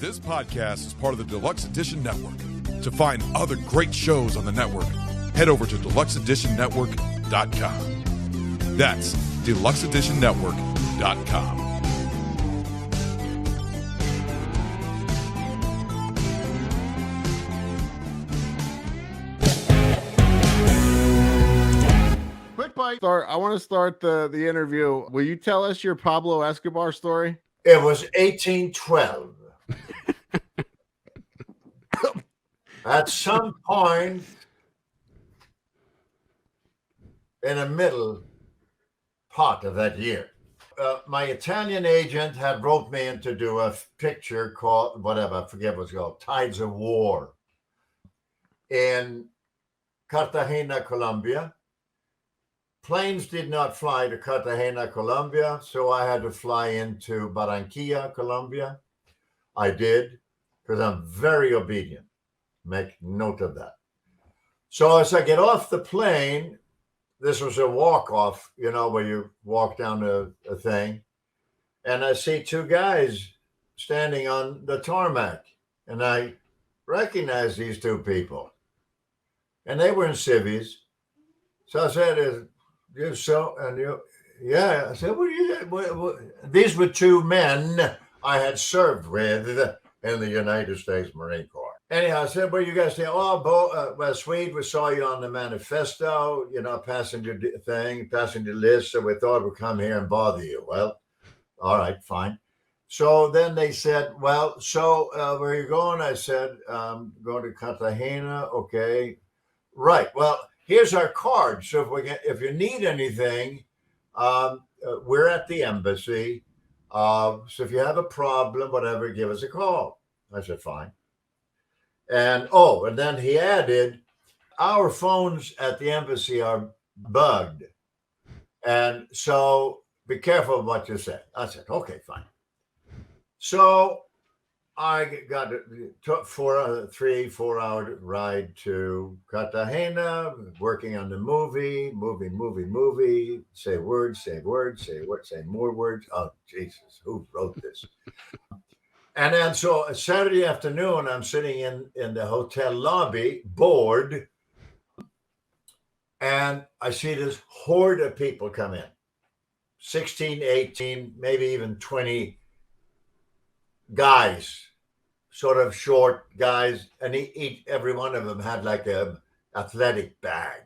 This podcast is part of the Deluxe Edition Network. To find other great shows on the network, head over to deluxeeditionnetwork.com. That's deluxeeditionnetwork.com. Quick bite. I want to start the interview. Will you tell us your Pablo Escobar story? It was 1812. At some point in the middle part of that year, my Italian agent had wrote me in to do a picture called, whatever, I forget what it's called, Tides of War, in Cartagena, Colombia. Planes did not fly to Cartagena, Colombia, so I had to fly into Barranquilla, Colombia. I did, because I'm very obedient. Make note of that. So as I get off the plane, this was a walk-off, you know, where you walk down a thing, and I see two guys standing on the tarmac, and I recognize these two people, and they were in civvies. So I said, "You so?" And you, yeah. I said, what? These were two men I had served with in the United States Marine Corps. Anyhow, I said, "Well, you guys say, well, Swede, we saw you on the manifesto, you know, passenger list, so we thought we'd come here and bother you." Well, all right, fine. So then they said, "Well, so where are you going?" I said, "Going to Cartagena." Okay, right. Well, here's our card. So if you need anything, we're at the embassy. So if you have a problem, whatever, give us a call. I said, fine. And then he added, our phones at the embassy are bugged. And so be careful of what you say. I said, okay, fine. So I got a 3-4 hour ride to Cartagena, working on the movie, say words, say more words. Oh, Jesus, who wrote this? And then so Saturday afternoon, I'm sitting in the hotel lobby, bored, and I see this horde of people come in, 16, 18, maybe even 20 guys, sort of short guys, and every one of them had like a athletic bag,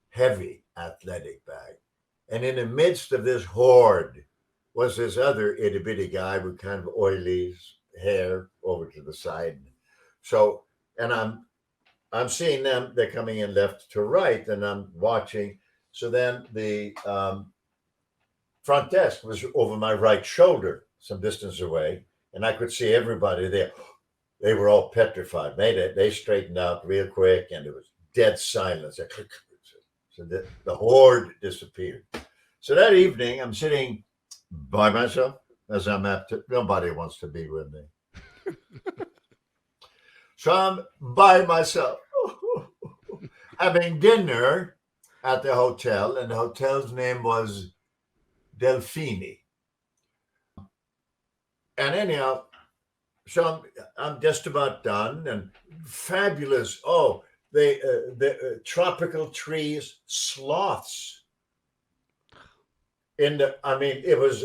heavy athletic bag. And in the midst of this horde was this other itty bitty guy with kind of oily hair over to the side. So, and I'm seeing them, they're coming in left to right, and I'm watching. So then the front desk was over my right shoulder, some distance away, and I could see everybody there. They were all petrified. They straightened out real quick, and it was dead silence. So the horde disappeared. So that evening, I'm sitting by myself, as I'm apt to. Nobody wants to be with me. So I'm by myself, having dinner at the hotel, and the hotel's name was Delfini. And anyhow, so I'm just about done, and fabulous. The tropical trees, sloths. It was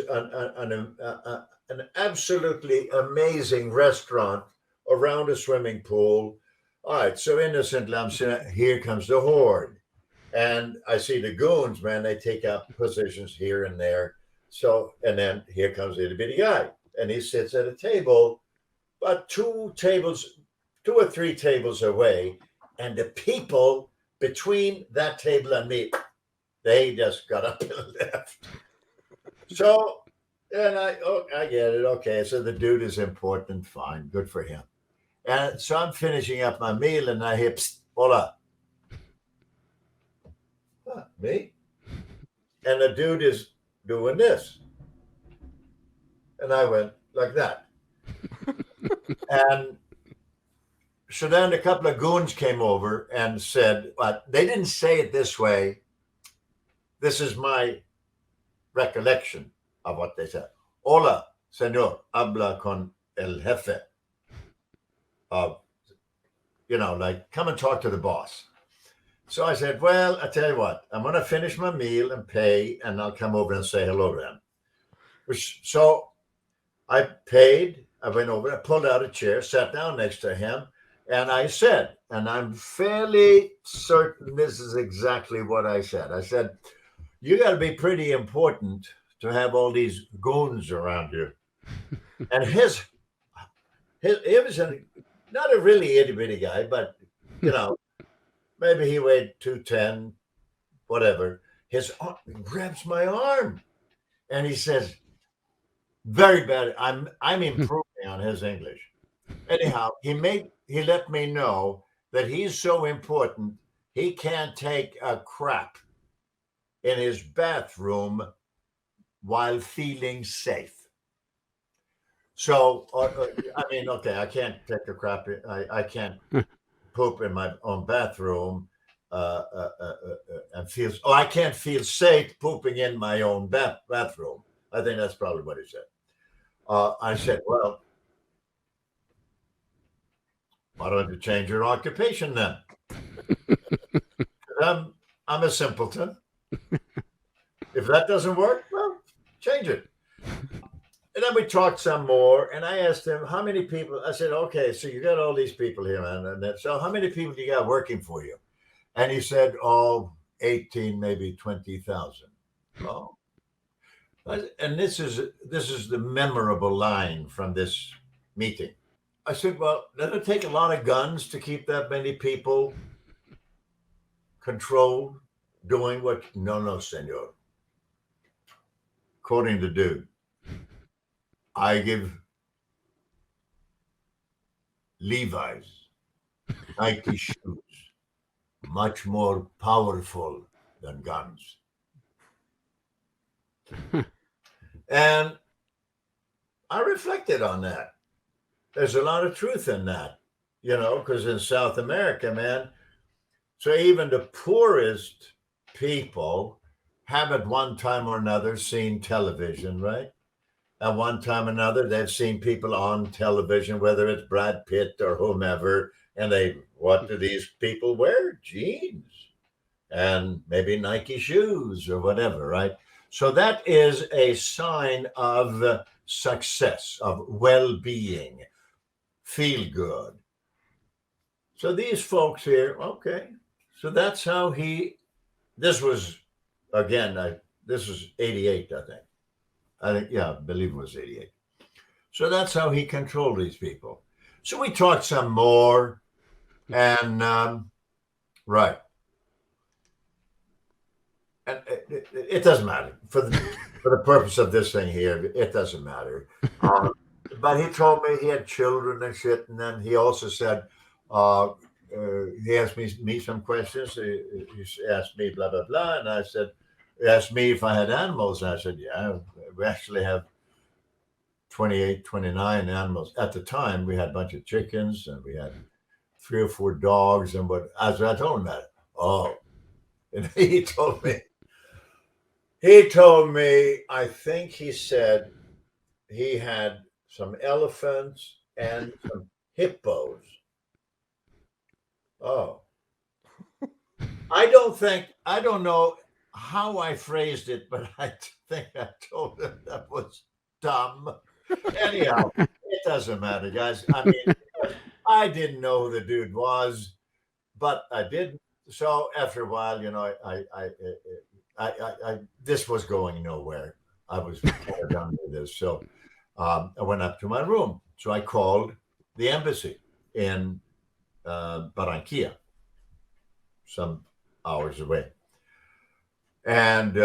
an absolutely amazing restaurant around a swimming pool. All right, so innocently, I'm sitting. Here comes the horde, and I see the goons. Man, they take up positions here and there. So, and then here comes the itty bitty guy, and he sits at a table, about 2 or 3 tables away, and the people between that table and me, they just got up and left. So, and I get it. Okay, so the dude is important. Fine, good for him. And so I'm finishing up my meal, and I hear, "Psst, hola." Me? And the dude is doing this. And I went like that. And so then a couple of goons came over and said, but they didn't say it this way. This is my recollection of what they said. "Hola, señor, habla con el jefe." like come and talk to the boss. So I said, well, I tell you what, I'm going to finish my meal and pay, and I'll come over and say hello to him. So I paid. I went over, I pulled out a chair, sat down next to him, and I said, and I'm fairly certain this is exactly what I said. I said, you got to be pretty important to have all these goons around you. And he was not a really itty bitty guy, but maybe he weighed 210, whatever. He grabs my arm and he says, very bad. I'm improving on his English. Anyhow, he let me know that he's so important he can't take a crap in his bathroom while feeling safe. So, okay, I can't take a crap. I can't poop in my own bathroom and feel. Oh, I can't feel safe pooping in my own bathroom. I think that's probably what he said. I said, well, why don't you change your occupation then? I'm a simpleton. If that doesn't work, well, change it. And then we talked some more, and I asked him, how many people? I said, okay, so you got all these people here, man. And so how many people do you got working for you? And he said, 18, maybe 20,000. Oh. And this is the memorable line from this meeting. I said, well, does it take a lot of guns to keep that many people controlled, doing what? No, senor. Quoting the dude, I give Levi's Nike shoes much more powerful than guns. And I reflected on that. There's a lot of truth in that, because in South America, man, so even the poorest people have at one time or another seen television, right? At one time or another, they've seen people on television, whether it's Brad Pitt or whomever, and what do these people wear? Jeans and maybe Nike shoes or whatever, right? So that is a sign of success, of well-being, feel good. So these folks here, okay. So that's how this was, again, this was 88, I think, yeah, I believe it was 88. So that's how he controlled these people. So we talked some more, and right. And it doesn't matter for the purpose of this thing here. It doesn't matter. But he told me he had children and shit, and then he also said he asked me some questions. He asked me blah blah blah, and I said, he asked me if I had animals, and I said, yeah, we actually have 28, 29 animals. At the time, we had a bunch of chickens, and we had 3 or 4 dogs, and as I told him that. Oh, and he told me, I think he said he had some elephants and some hippos. Oh. I don't know how I phrased it, but I think I told him that was dumb. Anyhow, it doesn't matter, guys. I mean, I didn't know who the dude was, but I did. So after a while, I this was going nowhere. I was done with this. So I went up to my room. So I called the embassy in Barranquilla, some hours away. And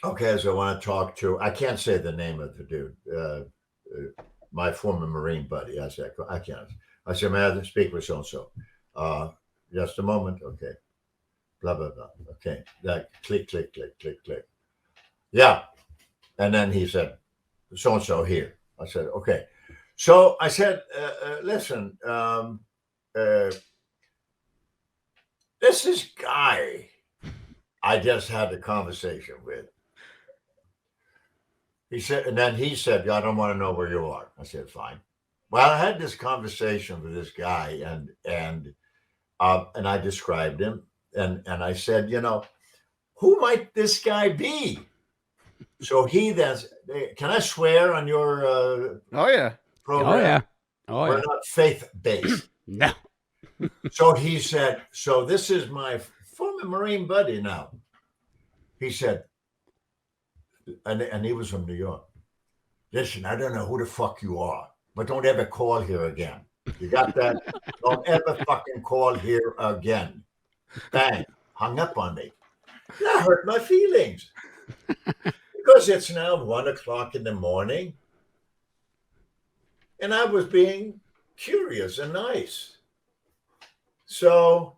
okay, so I want to talk to, I can't say the name of the dude, my former Marine buddy. I said, I can't. I said, may I speak with so-and-so? Just a moment. Okay. Blah, blah, blah. Okay. That click, click, click, click, click. Yeah. And then he said, so-and-so here. I said, okay. So I said, listen, this is guy I just had a conversation with. He said, and then he said, I don't want to know where you are. I said, fine. Well, I had this conversation with this guy, and I described him, and I said, who might this guy be? So he then, can I swear on your Oh yeah. program? Oh yeah. Oh We're yeah. not faith-based. No. So he said, so this is my former Marine buddy now. He said, and he was from New York. Listen, I don't know who the fuck you are, but don't ever call here again. You got that? Don't ever fucking call here again. Bang. Hung up on me. That hurt my feelings. Because it's now 1:00 in the morning. And I was being curious and nice. So,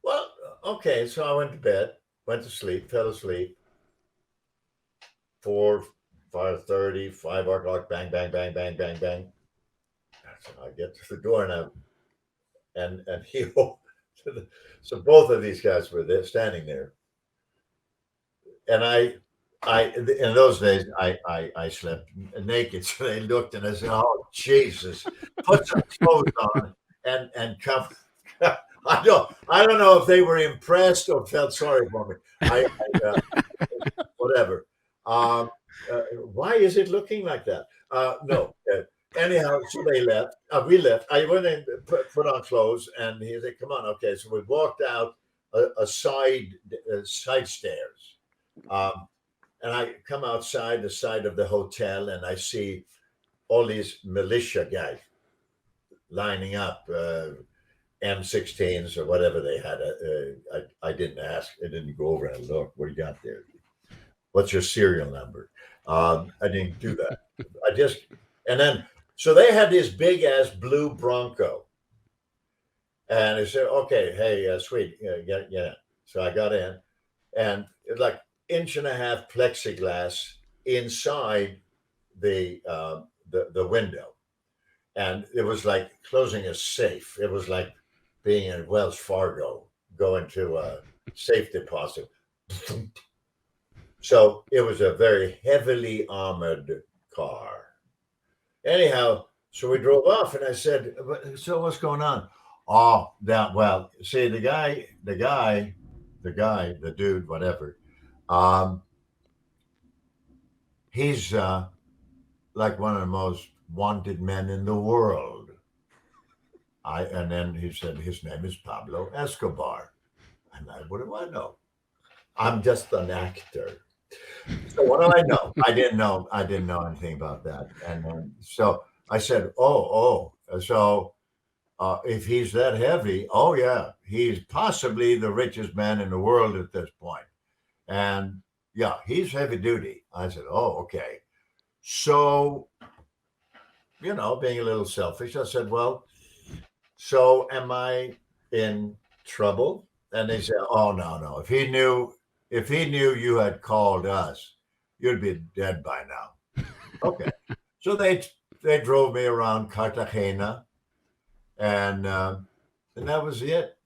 well, okay. So I went to bed, went to sleep, fell asleep. 4, 5:30, 5:00, bang, bang, bang, bang, bang, bang. So I get to the door and he so both of these guys were there standing there. And I in those days I slept naked. So they looked and I said, oh Jesus, put some clothes on and come. I don't know if they were impressed or felt sorry for me. Whatever. Why is it looking like that? No. Anyhow, so they left. We left. I went in, put on clothes, and he said, "Come on, okay." So we walked out a side stairs, and I come outside the side of the hotel, and I see all these militia guys lining up, M16s or whatever they had. I didn't ask. I didn't go over and look. What do you got there? What's your serial number? I didn't do that. And then, so they had this big ass blue Bronco. And I said, okay, hey, sweet. Get in. So I got in, and it's like 1.5 inch plexiglass inside the window. And it was like closing a safe. It was like being in Wells Fargo, going to a safe deposit. So it was a very heavily armored car. Anyhow, so we drove off, and I said, so what's going on? Oh, well, see, the dude, whatever, he's like one of the most wanted men in the world. And then he said, his name is Pablo Escobar. And what do I know? I'm just an actor. So what do I know? I didn't know anything about that. And so I said, so if he's that heavy, oh yeah, he's possibly the richest man in the world at this point. And yeah, he's heavy duty. I said, oh, okay. So, being a little selfish, I said, well, so am I in trouble? And they said, oh, no. If he knew you had called us, you'd be dead by now. Okay. So they drove me around Cartagena, and that was it.